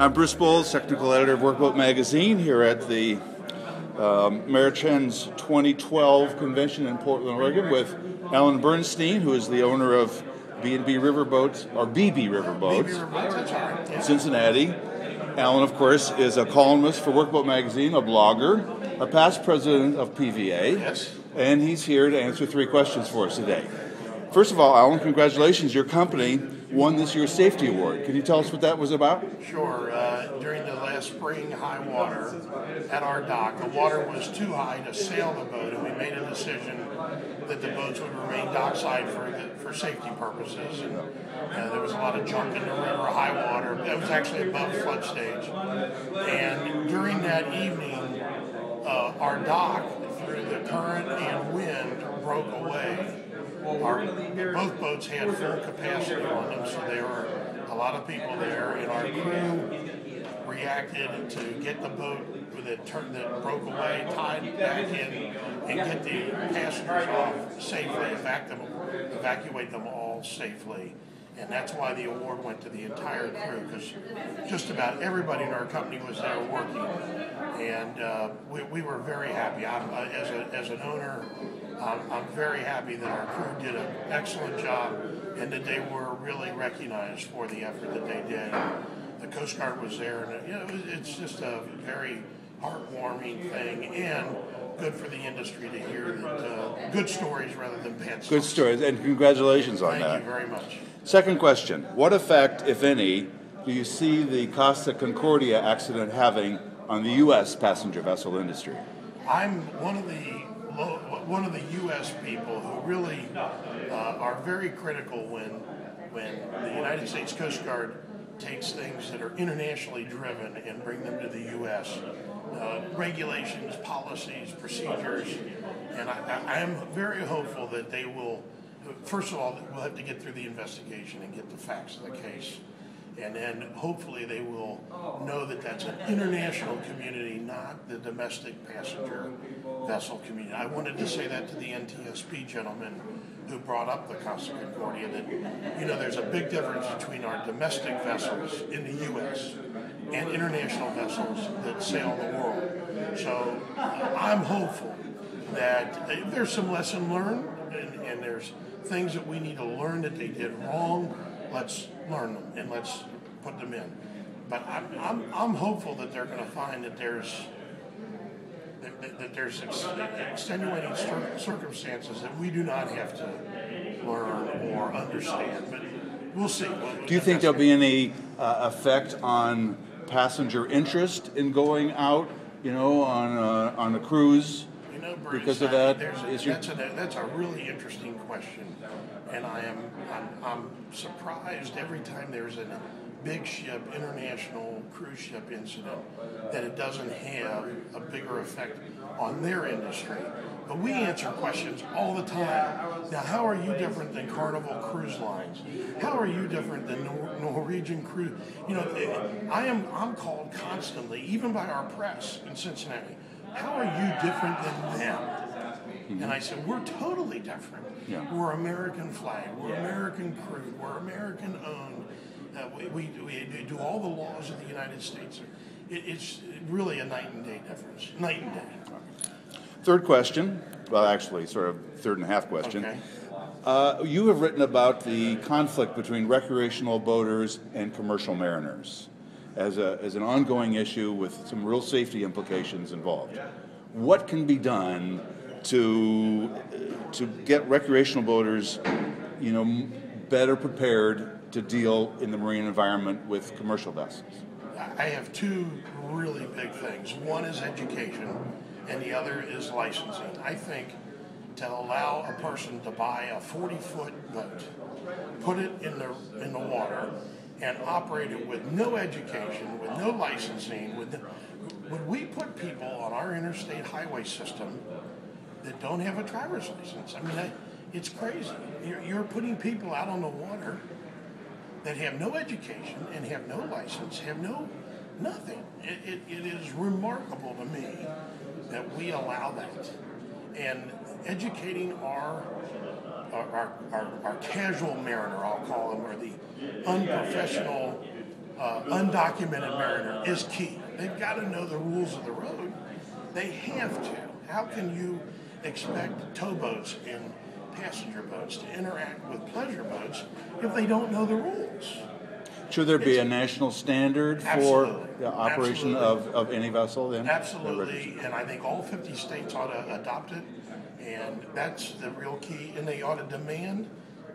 I'm Bruce Buls, technical editor of WorkBoat magazine, here at the Americans 2012 convention in Portland, Oregon, with Alan Bernstein, who is the owner of B&B Riverboats, or BB Riverboats, in Cincinnati. Alan, of course, is a columnist for WorkBoat magazine, a blogger, a past president of PVA, yes, and he's here to answer 3 questions for us today. First of all, Alan, congratulations. Your company won this year's safety award. Can you tell us what that was about? Sure. During the last spring high water at our dock, the water was too high to sail the boat, and we made a decision that the boats would remain dockside for safety purposes. And there was a lot of junk in the river, high water. That was actually above flood stage. And during that evening, our dock, through the current and wind, broke away. Both boats had full capacity on them, so there were a lot of people there, and our crew reacted to get the boat that broke away tied back in and get the passengers off safely, evacuate them all safely. And that's why the award went to the entire crew, because just about everybody in our company was there working, and we were very happy. As an owner, I'm very happy that our crew did an excellent job and that they were really recognized for the effort that they did. The Coast Guard was there, and it's just a very heartwarming thing and good for the industry to hear that good stories rather than bad stories. Good stories, and congratulations on that. Thank you very much. Second question, what effect, if any, do you see the Costa Concordia accident having on the U.S. passenger vessel industry? I'm one of the U.S. people who really are very critical when the United States Coast Guard takes things that are internationally driven and bring them to the U.S. Regulations, policies, procedures, and I am very hopeful that they will. First of all, we'll have to get through the investigation and get the facts of the case. And then hopefully they will know that that's an international community, not the domestic passenger vessel community. I wanted to say that to the NTSB gentleman who brought up the Costa Concordia, that, there's a big difference between our domestic vessels in the U.S. and international vessels that sail the world. So I'm hopeful that there's some lesson learned, and there's things that we need to learn that they did wrong. Let's learn them and let's put them in. But I'm hopeful that they're going to find that there's extenuating circumstances that we do not have to learn or understand. But we'll see. Do you think there'll be any effect on passenger interest in going out, on a cruise? Bruce, because of that issue? That's a really interesting question, and I'm surprised every time there's a big ship, international cruise ship incident, that it doesn't have a bigger effect on their industry. But we answer questions all the time. Now, how are you different than Carnival Cruise Lines? How are you different than Norwegian Cruise? I'm called constantly, even by our press in Cincinnati. How are you different than them? And I said, we're totally different. Yeah. We're American flag, we're American crewed, we're American owned. We do all the laws of the United States. It's really a night and day difference. Night and day. Third question, well, actually, sort of third and a half question. Okay. You have written about the conflict between recreational boaters and commercial mariners as an ongoing issue with some real safety implications involved. What can be done to get recreational boaters, better prepared to deal in the marine environment with commercial vessels? I have 2 really big things. One is education, and the other is licensing. I think to allow a person to buy a 40-foot boat, put it in the water, and operate it with no education, with no licensing, would we put people on our interstate highway system that don't have a driver's license? I mean, it's crazy. You're putting people out on the water that have no education and have no license, have nothing. It is remarkable to me that we allow that. And educating our casual mariner, I'll call them, or the unprofessional undocumented mariner is key. They've got to know the rules of the road. They have to. How can you expect towboats and passenger boats to interact with pleasure boats if they don't know the rules? Should there be a national standard for the operation of any vessel then? Absolutely, and I think all 50 states ought to adopt it, and that's the real key, and they ought to demand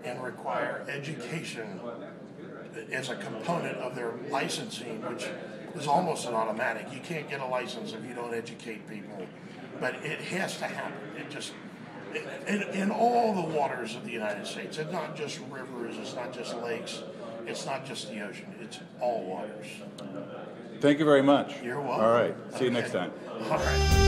and require education as a component of their licensing, which is almost an automatic. You can't get a license if you don't educate people, but it has to happen. It just, in all the waters of the United States, it's not just rivers, it's not just lakes, it's not just the ocean, it's all waters. Thank you very much. You're welcome. All right, see you next time. All right.